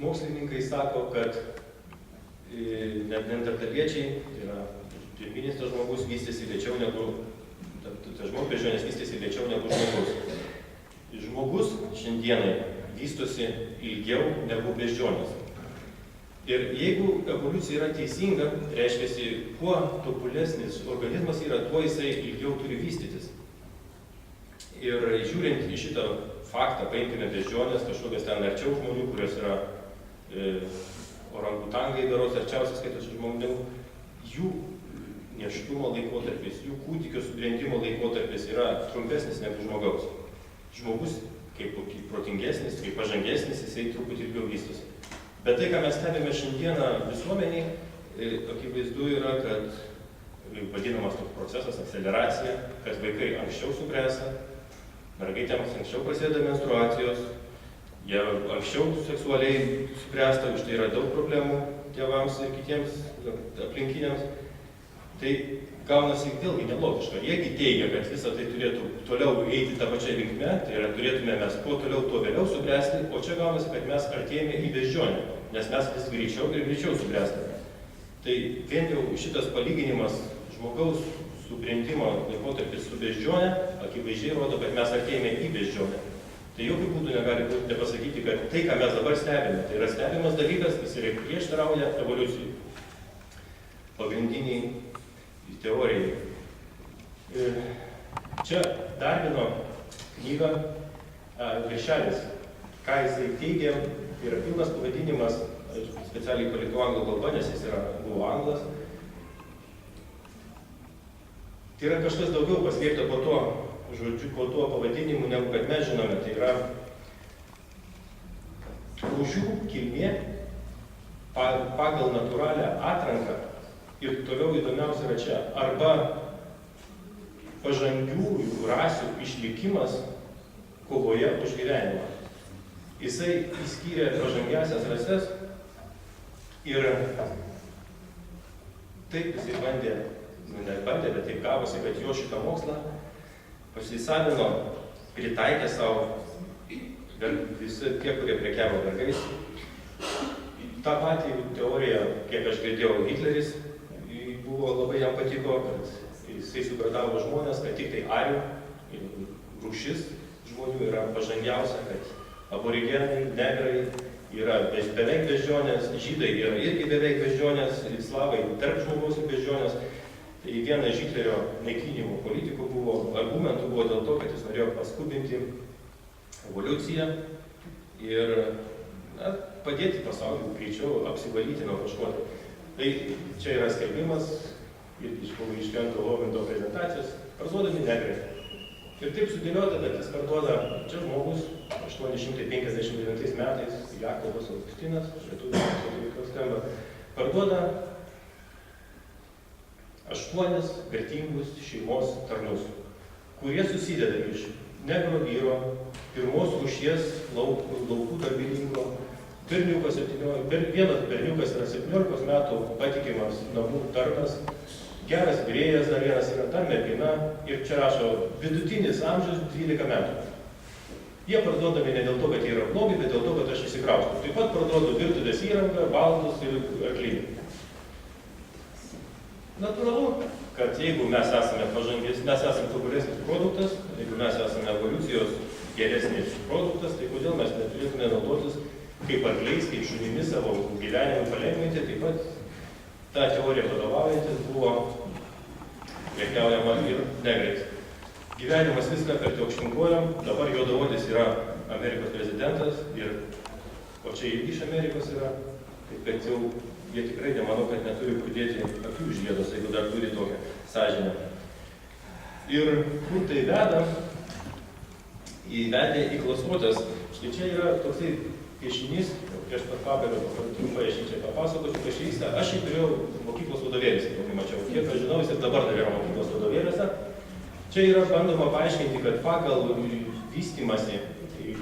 mokslininkai sako, kad neandertaliečiai, tai yra pirminis tas žmogus, vystėsi lėčiau negu, tas žmogbeždžionės vystėsi lėčiau negu žmogus. Žmogus šiandienai vystosi ilgiau negu beždžionės. Ir jeigu evoliucija yra teisinga, reiškia, kuo tobulesnis organizmas yra, tuo jisai ilgiau turi vystytis. Ir žiūrint į šitą faktą, paimkime beždžionės, kažkokias ten arčiau žmonių, kurios yra orangutangai daros arčiausiai skaitosi žmonių, jų nėštumo laikotarpis, jų kūdikio subrendimo laikotarpis yra trumpesnis negu žmogaus. Žmogus, kaip protingesnis, kaip pažangesnis, jisai truputį ilgiau vystosi. Bet tai, ką mes stebime šiandieną visuomeniai, akivaizdu yra, kad vadinamas toks procesas, akceleracija, kad vaikai anksčiau subręsta, mergaitėms anksčiau prasideda menstruacijos, jie anksčiau seksualiai subręsta, už tai yra daug problemų tėvams ir kitiems aplinkiniams. Tai gaunasi vėlgi nelogiška. Jiegi teigia, kad visą tai turėtų toliau eiti tą pačią linkmę, tai yra turėtume mes kuo toliau, tuo vėliau subręsti, o čia gaunasi, kad mes artėjame į beždžionę, nes mes vis greičiau ir greičiau subręstame. Tai vien jau šitas palyginimas žmogaus subrendimo laikotarpis su beždžionė akivaizdžiai rodo, kad mes artėjame į beždžionę. Tai jokių būdų negali būti nepasakyti, kad tai, ką mes dabar stebime, tai yra stebimas dalykas, jis yra prieštarauja evoliucijai. Pagrindiniai teorijai. Čia Darvino knyga viršelis, ką jisai teigia, yra pilnas pavadinimas, specialiai palikau anglų kalbą, nes jis buvo anglas. Tai yra kažkas daugiau paslėpta po to, žodžiu, po tuo pavadinimu, negu kad mes žinome. Tai yra rūšių kilmė pagal natūralią atranką. Ir toliau įdomiausia yra čia, arba pažangiųjų rasių išlikimas kovoje už gyvenimą. Jisai įskyrė pažangiasias rases ir taip jisai bandė, bet taip gavosi, kad jo šitą mokslą pasisavino, pritaikė savo visi tie, kurie prekiavo vergais. Ta pati teorija, kiek aš girdėjau, Hitleris buvo labai jam patiko, kad jisai supratavo žmonės, kad tik tai arių rūšis žmonių yra pažangiausia, kad aborigenai, negrai yra beveik beždžionės, žydai yra irgi beveik beždžionės, slavai tarp žmogaus ir beždžionės. Tai viena iš Hitlerio naikinimo politikų argumentų buvo dėl to, kad jis norėjo paskubinti evoliuciją ir padėti pasauliui greičiau apsivalyti nuo kažko. Tai čia yra skelbimas iš Švento Hovinto prezentacijos, parduodami negrai. Ir taip sudėliota, kad jis parduoda, čia žmogus 859 metais, Jakobas Augustinas, lietuvių skamba, parduoda 8 vertingus šeimos tarnus, kurie susideda iš negro vyro, pirmos rūšies laukų darbininko, vienas berniukas yra 17 metų patikimas namų tarnas, geras virėjas dar vienas yra, dar mergina ir čia rašo vidutinis amžius 12 metų. Jie parduodami ne dėl to, kad jie yra blogi, bet dėl to, kad aš įsikraustau. Taip pat parduodu virtuvės įrangą, baldus ir arklynį. Natūralu, kad jeigu mes esame pažangės, mes esame tobulesnis produktas, jeigu mes esame evoliucijos geresnis produktas, tai kodėl mes neturėtume naudotis kaip arkliais, kaip šunimis savo gyvenimą palengvinti, taip pat ta teorija vadovaujantis buvo prekiaujama ir negrais. Gyvenimas viską kartu aukštinkojom, dabar juodaodis yra Amerikos prezidentas, o čia irgi iš Amerikos yra, taip kad jau jie tikrai nemanau, kad neturi kur dėti akių iš gėdos, jeigu dar turi tokią sąžinę. Ir kur tai veda? Įvedė į klasuotas. Štai čia yra toksai piešinys, prieš pat pabaigą trumpai aš čia papasakosiu, kas čia vyksta. Aš jį turėjau mokyklos vadovėlėse, kokį mačiau. Kiek aš žinau, jis ir dabar dar yra mokyklos vadovėlėse. Čia yra bandoma paaiškinti, kad pagal vystymasi,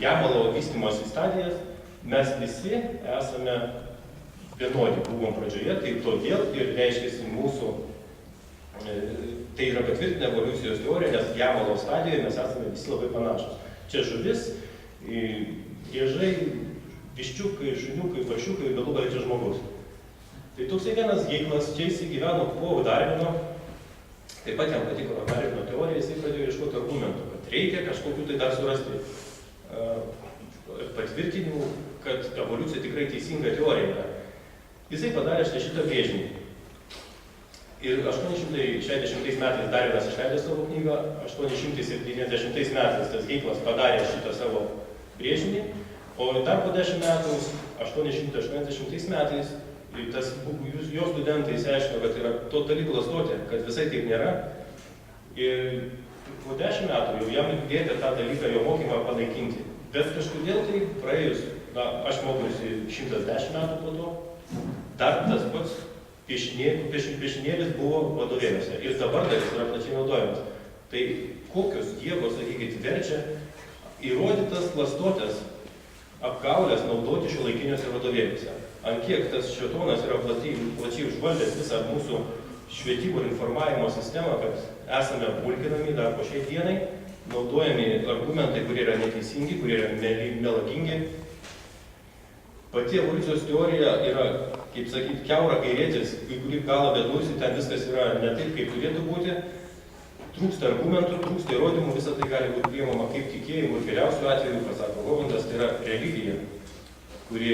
gemalo vystymasi stadijas, mes visi esame vienodi buvom pradžioje, tai todėl ir reiškiasi mūsų, tai yra patvirtina evoliucijos teorija, nes gemalo stadijoje mes esame visi labai panašus. Čia žuvis, driežai, viščiukai, šuniukai, paršiukai, galų gale čia žmogus. Tai toksai vienas Geiglas čia įsigyveno po Darvino, taip pat jam patiko Darvino teorija, jisai pradėjo ieškoti argumentų, kad reikia kažkokių tai dar surasti patvirtinimų, kad evoliucija tikrai teisinga teorija yra. Jisai padarė štai šitą brėžinį. Ir 860 metais Darvinas išleido savo knygą, 870 metais tas Geiglas padarė šitą savo brėžinį, o dar po 10 metų, 880 metais, jo studentai išsiaiškino, kad yra totali klastotė, kad visai taip nėra. Ir po 10 metų jau jam liepė tą dalyką, jo mokymą panaikinti. Bet kažkodėl tai praėjus, aš mokiausi 110 metų po to, dar tas pats piešinėlis buvo vadovėliuose. Ir dabar dar jis yra plačiai naudojamas. Tai kokios jėgos, sakykit, verčia įrodytas klastotės apgaulės naudoti šiuolaikiniuose vadovėliuose. Ant kiek tas šėtonas yra plačiai užvaldęs visą mūsų švietimo ir informavimo sistemą, kad esame vulkinami dar po šiai dienai, naudojami argumentai, kurie yra neteisingi, kurie yra melagingi. Pati evoliucijos teorija yra, kaip sakyti, kiaura kairėtis, į kurį galą bedursi, ten viskas yra ne taip, kaip turėtų būti. Trūksta argumentų, trūksta įrodymų, visą tai gali būti priimama kaip tikėjimų ir geriausiu atveju, pasako Hovindas, tai yra religija, kuri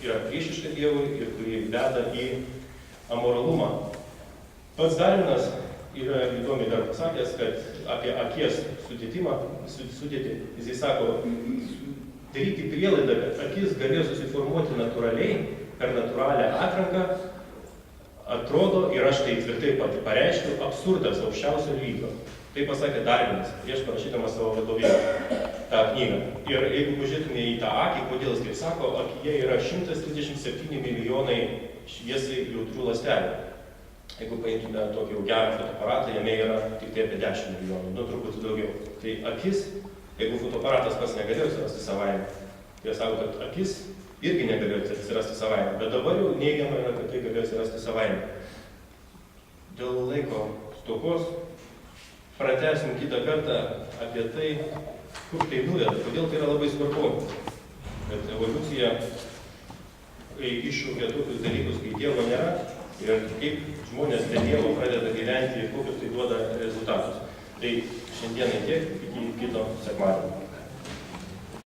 yra priešiška Dievui ir kuri veda į amoralumą. Pats Darvinas yra įdomiai dar pasakęs, kad apie akies sudėtį, jisai sako, daryti prielaidą, kad akis galėjo susiformuoti natūraliai, per natūralią atranką, atrodo, ir aš tai tvirtai pati pareiškiu, absurdas aukščiausio lygio. Tai pasakė Darvinas, prieš parašydamas savo vadovėlį, tą knygą. Ir jeigu pažiūrėtume į tą akį, kodėl jis taip sako, akyje yra 137 milijonai šviesai jautrių ląstelių. Jeigu paimtume tokį jau gerą fotoaparatą, jame yra tik tai apie 10 milijonų, truputį daugiau. Tai akis, jeigu fotoaparatas pats negalėjo atsirasti savaime, jie sako, kad akis irgi negalėjo atsirasti savaime, bet dabar jau neigiama yra, kad tai galėjo atsirasti savaime. Dėl laiko stokos pratęsim kitą kartą apie tai, kur tai nuveda, kodėl tai yra labai svarbu, kad evoliucija iššūkia tokius dalykus, kai Dievo nėra ir kaip žmonės be Dievo pradeda gyventi ir kokius tai duoda rezultatus. Tai šiandienai tiek, iki kito sekmadienio.